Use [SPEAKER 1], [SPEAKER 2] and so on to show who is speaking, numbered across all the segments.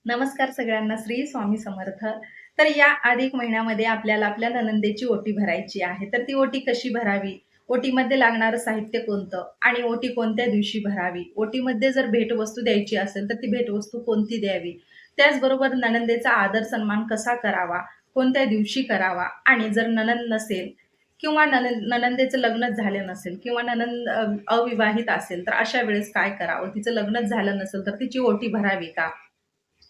[SPEAKER 1] नमस्कार सगळ्यांना. श्री स्वामी समर्थ. तर या अधिक महिन्यामध्ये आपल्याला आपल्या नणंदेची ओटी भरायची आहे. तर ती ओटी कशी भरावी? ओटीमध्ये लागणारं साहित्य कोणतं? आणि ओटी कोणत्या दिवशी भरावी? ओटीमध्ये जर भेटवस्तू द्यायची असेल, तर ती भेटवस्तू कोणती द्यावी? त्याचबरोबर नणंदेचा आदर सन्मान कसा करावा? कोणत्या दिवशी करावा? आणि जर नणंद नसेल किंवा नणंदेचं लग्नच झालं नसेल किंवा नणंद अविवाहित असेल, तर अशा वेळेस काय करावं? तिचं लग्नच झालं नसेल, तर तिची ओटी भरावी का?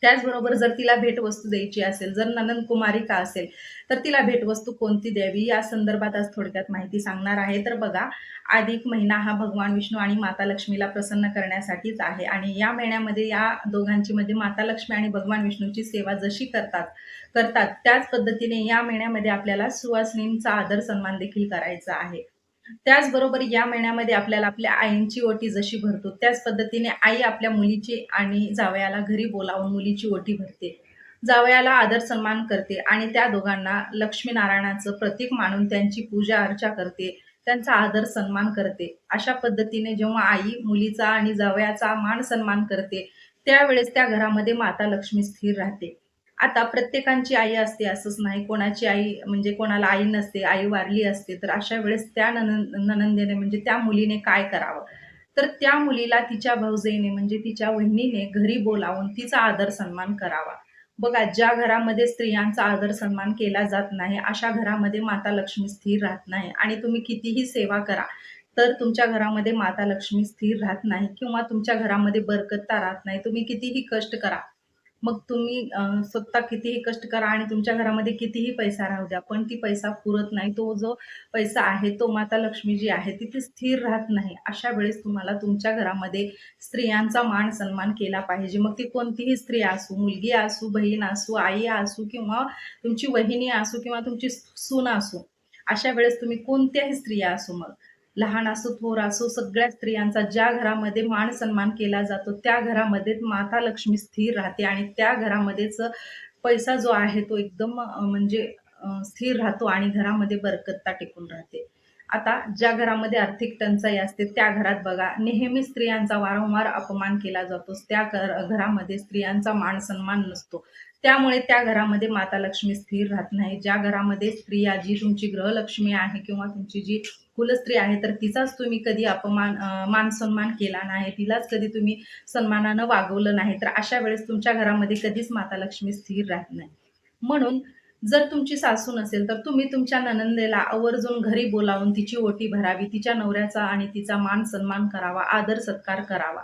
[SPEAKER 1] त्याचबरोबर जर तिला भेटवस्तू द्यायची असेल, जर नणंद कुमारिका असेल, तर तिला भेटवस्तू कोणती द्यावी या संदर्भात आज थोडक्यात माहिती सांगणार आहे. तर बघा, अधिक महिना हा भगवान विष्णू आणि माता लक्ष्मीला प्रसन्न करण्यासाठीच आहे आणि या महिन्यामध्ये या दोघांची म्हणजे माता लक्ष्मी आणि भगवान विष्णूची सेवा जशी करतात करतात त्याच पद्धतीने या महिन्यामध्ये आपल्याला सुवासिनींचा आदर सन्मान देखील करायचा आहे. त्याचबरोबर या महिन्यामध्ये आपल्याला आपल्या आईंची ओटी जशी भरतो, त्याच पद्धतीने आई आपल्या मुलीची आणि जावयाला घरी बोलावून मुलीची ओटी भरते. जावयाला आदर सन्मान करते आणि त्या दोघांना लक्ष्मीनारायणाचं प्रतीक मानून त्यांची पूजा अर्चा करते. त्यांचा आदर सन्मान करते. अशा पद्धतीने जेव्हा आई मुलीचा आणि जावयाचा मान सन्मान करते, त्यावेळेस त्या घरामध्ये माता लक्ष्मी स्थिर राहते. आता प्रत्येकाची आई असते असंच नाही. कोणाची आई म्हणजे कोणाला आई नसते, आई वारली असते. तर अशा वेळेस त्या नणंदेने म्हणजे त्या मुलीने काय करावं? तर त्या मुलीला तिच्या भावजईने म्हणजे तिच्या वहिनीने घरी बोलावून तिचा आदर सन्मान करावा. बघा, ज्या घरामध्ये स्त्रियांचा आदर सन्मान केला जात नाही, अशा घरामध्ये माता लक्ष्मी स्थिर राहत नाही आणि तुम्ही कितीही सेवा करा, तर तुमच्या घरामध्ये माता लक्ष्मी स्थिर राहत नाही किंवा तुमच्या घरामध्ये बरकतता राहत नाही. तुम्ही कितीही कष्ट करा, मग तुम्ही स्वतः कितीही कष्ट करा आणि तुमच्या घरामध्ये कितीही पैसा राहू द्या, पण ती पैसा पुरत नाही. तो जो पैसा आहे, तो माता लक्ष्मी जी आहे, ती स्थिर राहत नाही. अशा वेळेस तुम्हाला तुमच्या घरामध्ये स्त्रियांचा मान-सन्मान केला पाहिजे. मग ती कोणतीही स्त्री असो, मुलगी असो, बहीण असो, आई असो किंवा तुमची वहिनी असो किंवा तुमची सून असो. अशा वेळेस तुम्ही कोणत्याही स्त्रिया असो मग, लहान असो, थोर असो, सगळ्या स्त्रियांचा ज्या घरामध्ये मान-सन्मान केला जातो, त्या घरामध्ये माता लक्ष्मी स्थिर राहते आणि त्या घरामध्येच पैसा जो आहे तो एकदम म्हणजे स्थिर राहतो आणि घरामध्ये बरकतता टिकून राहते. आता ज्या घरामध्ये आर्थिक टंचाई असते, त्या घरात बघा नेहमी स्त्रियांचा वारंवार अपमान केला जातो. त्या घरामध्ये स्त्रियांचा मान-सन्मान नसतो. त्यामुळे त्या घरामध्ये माता लक्ष्मी स्थिर राहत नाही. ज्या घरामध्ये स्त्रिया जी तुमची गृहलक्ष्मी आहे किंवा तुमची जी कुलस्त्री आहे, तर तिचाच तुम्ही कधी मान-सन्मान केला नाही, तिलाच कधी तुम्ही सन्मानानं वागवलं नाही, तर अशा वेळेस तुमच्या घरामध्ये कधीच माता लक्ष्मी स्थिर राहत नाही. म्हणून जर तुमची सासू नसेल, तर तुम्ही तुमच्या नणंदेला आवर्जून घरी बोलावून तिची ओटी भरावी, तिच्या नवऱ्याचा आणि तिचा मान-सन्मान करावा, आदर-सत्कार करावा.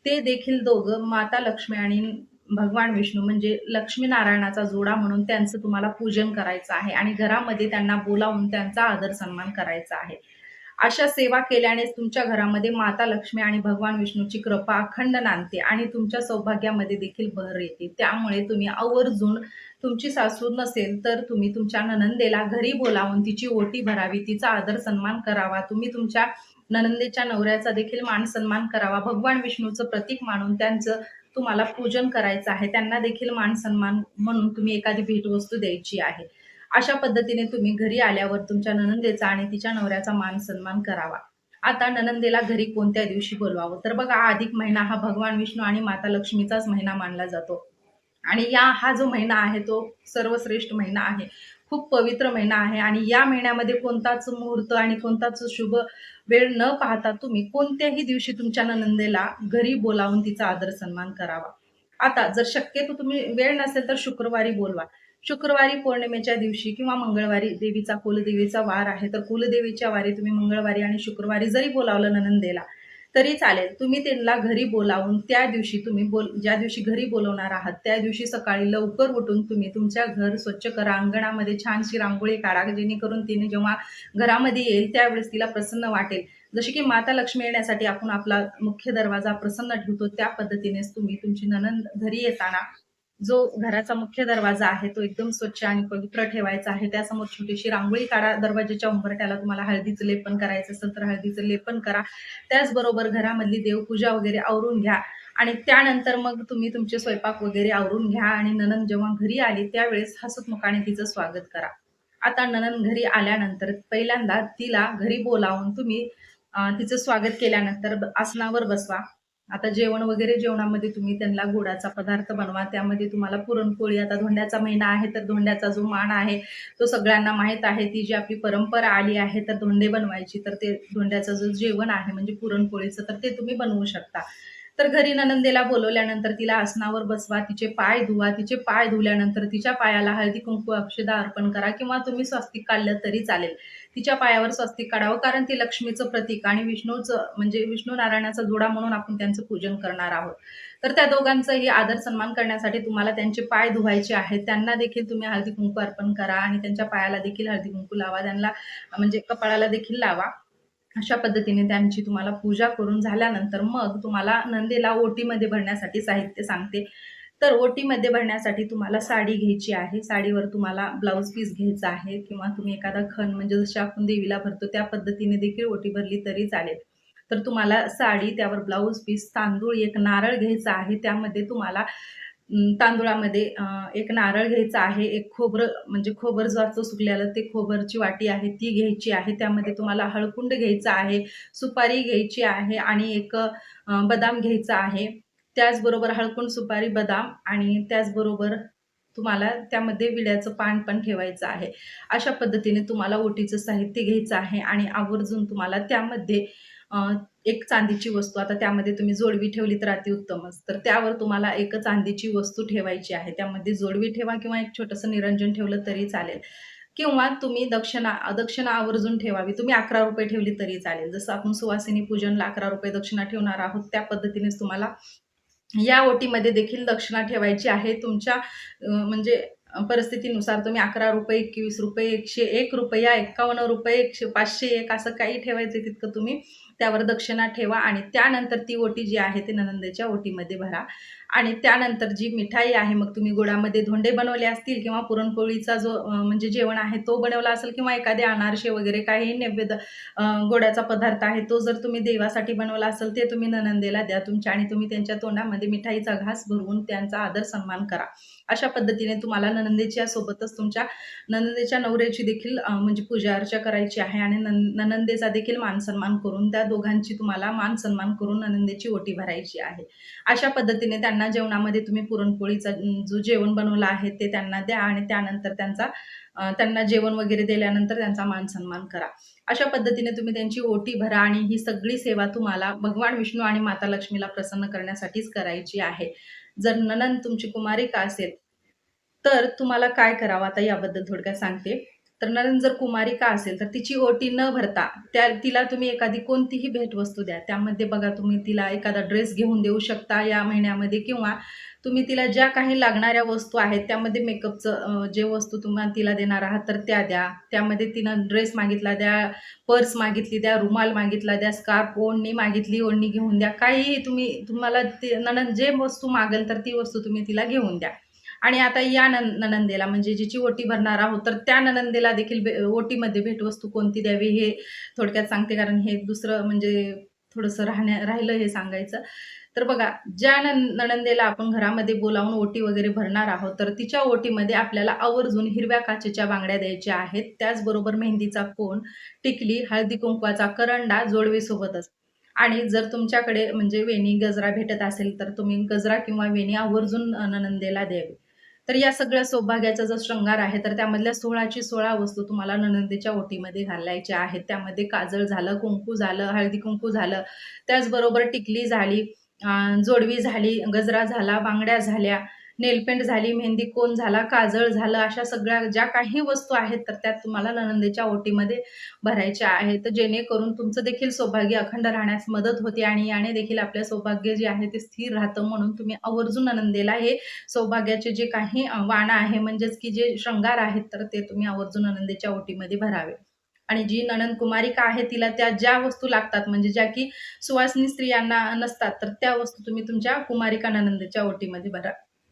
[SPEAKER 1] ते देखील दोघं माता लक्ष्मी आणि भगवान विष्णू म्हणजे लक्ष्मीनारायणाचा जोडा म्हणून त्यांचं तुम्हाला पूजन करायचं आहे आणि घरामध्ये त्यांना बोलावून त्यांचा आदर-सन्मान करायचा आहे. अशा सेवा केल्यानेच तुमच्या घरामध्ये माता लक्ष्मी आणि भगवान विष्णूची कृपा अखंड नांदते आणि तुमच्या सौभाग्यामध्ये देखील भर येते. त्यामुळे तुम्ही आवर्जून तुमची सासू नसेल, तर तुम्ही तुमच्या नणंदेला घरी बोलावून तिची ओटी भरावी, तिचा आदर सन्मान करावा. तुम्ही तुमच्या नणंदेच्या नवऱ्याचा देखील मान-सन्मान करावा. भगवान विष्णूचं प्रतीक मानून त्यांचं तुम्हाला पूजन करायचं आहे. त्यांना देखील मान-सन्मान म्हणून तुम्ही एखादी भेटवस्तू द्यायची आहे. अशा पद्धतीने तुम्ही घरी आल्यावर तुमच्या नणंदेचा आणि तिच्या नवऱ्याचा मान-सन्मान करावा. आता नणंदेला घरी कोणत्या दिवशी बोलवावं? तर बघा, अधिक महिना हा भगवान विष्णू आणि माता लक्ष्मीचाच महिना मानला जातो. आणि हा जो महिना आहे तो सर्वश्रेष्ठ महिना आहे. खूप पवित्र महिना आहे आणि या महिन्यामध्ये कोणताच मुहूर्त आणि कोणताच शुभ वेळ न पाहता तुम्ही कोणत्याही दिवशी तुमच्या नणंदेला घरी बोलावून तिचा आदर सन्मान करावा. आता जर शक्यतो तुम्ही वेळ नसेल तर शुक्रवारी बोलवा. शुक्रवारी पौर्णिमेच्या दिवशी किंवा मंगळवारी देवीचा कुलदेवीचा वार आहे, तर कुलदेवीच्या वारी तुम्ही मंगळवारी आणि शुक्रवारी जरी बोलावलं नणंदेला, तरी चालेल. तुम्ही त्यांना घरी बोलावून त्या दिवशी तुम्ही ज्या दिवशी घरी बोलवणार आहात, त्या दिवशी सकाळी लवकर उठून तुम्ही तुमच्या घर स्वच्छ करा. अंगणामध्ये छानशी रांगोळी काढा, जेणेकरून तिने जेव्हा घरामध्ये येईल त्यावेळेस तिला प्रसन्न वाटेल. जशी की माता लक्ष्मी येण्यासाठी आपण आपला मुख्य दरवाजा प्रसन्न ठेवतो, त्या पद्धतीनेच तुम्ही तुमची नणंद घरी येताना जो घराचा मुख्य दरवाजा आहे तो एकदम स्वच्छ आणि पवित्र ठेवायचा आहे. त्यासमोर छोटीशी रांगोळी काढा. दरवाजाच्या उंबरठ्याला तुम्हाला हळदीचं लेपन करायचं असेल तर हळदीचं लेपन करा. त्याचबरोबर घरामधली देवपूजा वगैरे आवरून घ्या आणि त्यानंतर मग तुम्ही तुमचे स्वयंपाक वगैरे आवरून घ्या आणि नणंद जेव्हा घरी आली त्यावेळेस हसतमुखाने तिचं स्वागत करा. आता नणंद घरी आल्यानंतर पहिल्यांदा तिला घरी बोलावून तुम्ही तिचं स्वागत केल्यानंतर आसनावर बसवा. आता जेवण वगैरे, जेवणामध्ये तुम्ही त्यांना गोडाचा पदार्थ बनवा. त्यामध्ये तुम्हाला पुरणपोळी, आता धोंड्याचा महिना आहे तर धोंड्याचा जो मान आहे तो सगळ्यांना माहीत आहे. ती जी आपली परंपरा आली आहे तर धोंडे बनवायची, तर ते धोंड्याचं जो जेवण आहे म्हणजे पुरणपोळीचं, तर ते तुम्ही बनवू शकता. तर घरी नणंदेला बोलवल्यानंतर तिला आसनावर बसवा, तिचे पाय धुवा. तिचे पाय धुल्यानंतर तिच्या पायाला हळदी कुंकू अक्षदा अर्पण करा किंवा तुम्ही स्वस्तिक काढलं तरी चालेल. तिच्या पायावर स्वस्तिक काढावं, कारण ती लक्ष्मीचं प्रतीक आणि विष्णूचं म्हणजे विष्णू नारायणाचा जोडा म्हणून आपण त्यांचं पूजन करणार आहोत. तर त्या दोघांचाही आदर सन्मान करण्यासाठी तुम्हाला त्यांचे पाय धुवायचे आहेत. त्यांना देखील तुम्ही हळदी कुंकू अर्पण करा आणि त्यांच्या पायाला देखील हळदी कुंकू लावा. त्यांना म्हणजे कपाळाला देखील लावा. अशा पद्धतीने त्यांची तुम्हाला पूजा करून झाल्यानंतर मग तुम्हाला नंदेला ओटीमध्ये भरण्यासाठी साहित्य सांगते. तर ओटीमध्ये भरण्यासाठी तुम्हाला साडी घ्यायची आहे. साडीवर तुम्हाला ब्लाउज पीस घ्यायचा आहे किंवा तुम्ही एखादा खण म्हणजे जशी आपण देवीला भरतो त्या पद्धतीने देखील ओटी भरली तरी चालेल. तर तुम्हाला साडी, त्यावर ब्लाउज पीस, तांदूळ, एक नारळ घ्यायचा आहे. त्यामध्ये तुम्हाला तांदुळामध्ये एक नारळ घ्यायचा आहे, एक खोबरं म्हणजे खोबरं जो असतो सुकलेलं ते खोबरची वाटी आहे ती घ्यायची आहे. त्यामध्ये तुम्हाला हळकुंड घ्यायचा आहे, सुपारी घ्यायची आहे आणि एक बदाम घ्यायचा आहे. त्याचबरोबर हळकुंड, सुपारी, बदाम आणि त्याचबरोबर तुम्हाला त्यामध्ये विड्याचं पान पण ठेवायचं आहे. अशा पद्धतीने तुम्हाला ओटीचं साहित्य घ्यायचं आहे आणि आवर्जून तुम्हाला त्यामध्ये अ, एक चांदीची वस्तू, आता त्यामध्ये तुम्ही जोडवी ठेवली तर अतिउत्तमच. तर त्यावर तुम्हाला एक चांदीची वस्तू ठेवायची आहे. त्यामध्ये जोडवी ठेवा किंवा एक छोटंसं निरंजन ठेवलं तरी चालेल किंवा तुम्ही दक्षिणा आवर्जून ठेवावी. तुम्ही ₹11 ठेवली तरी चालेल. जसं आपण सुवासिनी पूजनला ₹11 दक्षिणा ठेवणार आहोत, त्या पद्धतीनेच तुम्हाला या ओटीमध्ये देखील दक्षिणा ठेवायची आहे. तुमच्या म्हणजे परिस्थितीनुसार तुम्ही ₹11, ₹21, ₹101, ₹51, 501 असं काही ठेवायचं तितकं तुम्ही त्यावर दक्षिणा ठेवा आणि त्यानंतर ती ओटी जी आहे ती नणंदेच्या ओटीमध्ये भरा. आणि त्यानंतर जी मिठाई आहे, मग तुम्ही गोडामध्ये धोंडे बनवले असतील किंवा पुरणपोळीचा जो म्हणजे जेवण आहे तो बनवला असेल किंवा एखादे अनारसे वगैरे काही नैवेद्य गोडाचा पदार्थ आहे तो जर तुम्ही देवासाठी बनवला असेल ते तुम्ही नणंदेला द्या तुमच्या आणि तुम्ही त्यांच्या तोंडामध्ये मिठाईचा घास भरवून त्यांचा आदर सन्मान करा. अशा पद्धतीने तुम्हाला नणंदेच्या सोबतच तुमच्या नणंदेच्या नवऱ्याची देखील म्हणजे पूजा अर्चा करायची आहे आणि नणंदेचा देखील मान सन्मान करून त्या दोघांची तुम्हाला मान सन्मान करून नणंदेची ओटी भरायची आहे. अशा पद्धतीने त्यांना जेवणामध्ये तुम्ही पुरणपोळीचा जो जेवण बनवलं आहे ते त्यांना द्या आणि त्यानंतर त्यांना जेवण वगैरे दिल्यानंतर त्यांचा मान सन्मान करा. अशा पद्धतीने तुम्ही त्यांची ओटी भरा आणि ही सगळी सेवा तुम्हाला भगवान विष्णू आणि माता लक्ष्मीला प्रसन्न करण्यासाठीच करायची आहे. जर नणंद तुमची कुमारिका असेल, तर तुम्हाला काय करावं आता याबद्दल थोडक्यात सांगते. तर नणंद जर कुमारिका असेल, तर तिची ओटी न भरता तिला तुम्ही एखादी कोणतीही भेटवस्तू द्या. त्यामध्ये बघा तुम्ही तिला एखादा ड्रेस घेऊन देऊ शकता या महिन्यामध्ये किंवा तुम्ही तिला ज्या काही लागणाऱ्या वस्तू आहेत त्यामध्ये मेकअपचं जे वस्तू तिला देणार आहात तर त्या द्या. त्यामध्ये तिनं ड्रेस मागितला द्या, पर्स मागितली द्या, रुमाल मागितला द्या, स्कार्फ, ओढणी मागितली ओढणी घेऊन द्या. काहीही तुम्हाला ते नणंद जे वस्तू मागेल तर ती वस्तू तुम्ही तिला घेऊन द्या. आणि आता या नणंदेला म्हणजे जिची ओटी भरणार आहोत तर त्या नणंदेला देखील ओटीमध्ये भेटवस्तू कोणती द्यावी हे थोडक्यात सांगते, कारण हे दुसरं म्हणजे थोडंसं राहिलं हे सांगायचं. तर बघा, ज्या नणंदेला आपण घरामध्ये बोलावून ओटी वगैरे भरणार आहोत तर तिच्या ओटीमध्ये आपल्याला आवर्जून हिरव्या काचेच्या बांगड्या द्यायच्या आहेत. त्याचबरोबर मेहंदीचा कोन, टिकली, हळदी कुंकवाचा करंडा जोडवीसोबतच. आणि जर तुमच्याकडे म्हणजे वेणी, गजरा भेटत असेल तर तुम्ही गजरा किंवा वेणी आवर्जून नणंदेला द्यावी. तर या सगळ्या सौभाग्याचा जो शृंगार आहे तर त्यामधल्या 16ची 16 वस्तू तुम्हाला नणंदेच्या ओटीमध्ये घालायच्या आहेत. त्यामध्ये काजळ झालं, कुंकू झालं, हळदी-कुंकू झालं, त्याचबरोबर टिकली झाली, जोडवी झाली, गजरा झाला, बांगड्या झाल्या, नेलपेंट झाली, मेहंदी कोन झाला, काजळ झालं, अशा सगळ्या ज्या काही वस्तू आहेत तर त्या तुम्हाला नणंदेच्या ओटीमध्ये भरायच्या आहेत. जेणेकरून तुमचं देखील सौभाग्य अखंड राहण्यास मदत होते आणि याने देखील आपलं सौभाग्य जे आहे ते स्थिर राहतं. म्हणून तुम्ही आवर्जून नणंदेला हे सौभाग्याचे जे काही वाण आहे म्हणजेच की जे शृंगार आहेत तर ते तुम्ही आवर्जून नणंदेच्या ओटीमध्ये भरावे. आणि जी नणंद कुमारिका आहे तिला त्या ज्या वस्तू लागतात म्हणजे ज्या की सुवासिनी स्त्रियांना नसतात तर त्या वस्तू तुम्ही तुमच्या कुमारिका नणंदेच्या ओटीमध्ये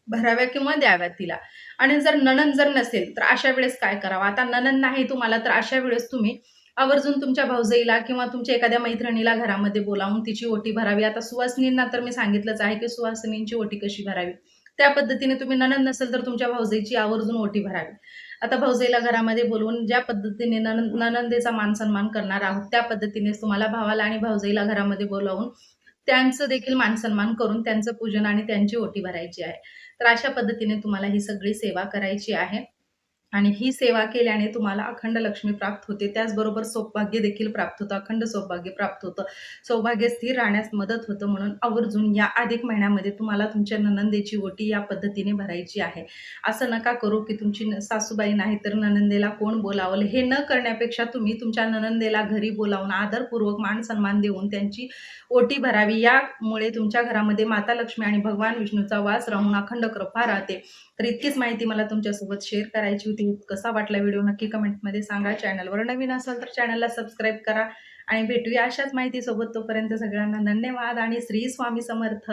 [SPEAKER 1] भराव्या किंवा द्याव्या तिला. आणि जर नणंद नसेल तर अशा वेळेस काय करावं? आता नणंद नाही तुम्हाला तर अशा वेळेस तुम्ही आवर्जून तुमच्या भाऊजाईला किंवा तुमच्या एखाद्या मैत्रिणीला घरामध्ये बोलावून तिची ओटी भरावी. आता सुवासिनींना तर मी सांगितलंच आहे की सुवासिनींची ओटी कशी भरावी. त्या पद्धतीने तुम्ही नणंद नसेल तर तुमच्या भाऊजाईची आवर्जून ओटी भरावी. आता भाऊजाईला घरामध्ये बोलवून ज्या पद्धतीने नणंदेचा मान सन्मान करणार आहोत त्या पद्धतीनेच तुम्हाला भावाला आणि भाऊजाईला घरामध्ये बोलावून त्यांचं देखील मानसन्मान करून त्यांचं पूजन आणि त्यांची ओटी भरायची आहे. तर अशा पद्धतीने तुम्हाला ही सगळी सेवा करायची आहे. आणि ही सेवा केल्याने तुम्हाला अखंड लक्ष्मी प्राप्त होते. त्याचबरोबर सौभाग्य देखील प्राप्त होतं, अखंड सौभाग्य प्राप्त होतं. सौभाग्य स्थिर राहण्यास मदत होतं. म्हणून आवर्जून या अधिक महिन्यामध्ये तुम्हाला तुमच्या नणंदेची ओटी या पद्धतीने भरायची आहे. असं नका करू, की तुमची सासूबाई नाही तर नणंदेला कोण बोलावलं. हे न करण्यापेक्षा तुम्ही तुमच्या नणंदेला घरी बोलावून आदरपूर्वक मान-सन्मान देऊन त्यांची ओटी भरावी. यामुळे तुमच्या घरामध्ये माता लक्ष्मी आणि भगवान विष्णूचा वास राहून अखंड कृपा राहते. तर इतकीच माहिती मला तुमच्यासोबत शेअर करायची होती. कसा वाटला व्हिडिओ नक्की कमेंटमध्ये सांगा. चॅनलवर नवीन असाल तर चॅनलला सबस्क्राईब करा आणि भेटूया अशाच माहितीसोबत. तोपर्यंत सगळ्यांना धन्यवाद आणि श्री स्वामी समर्थ.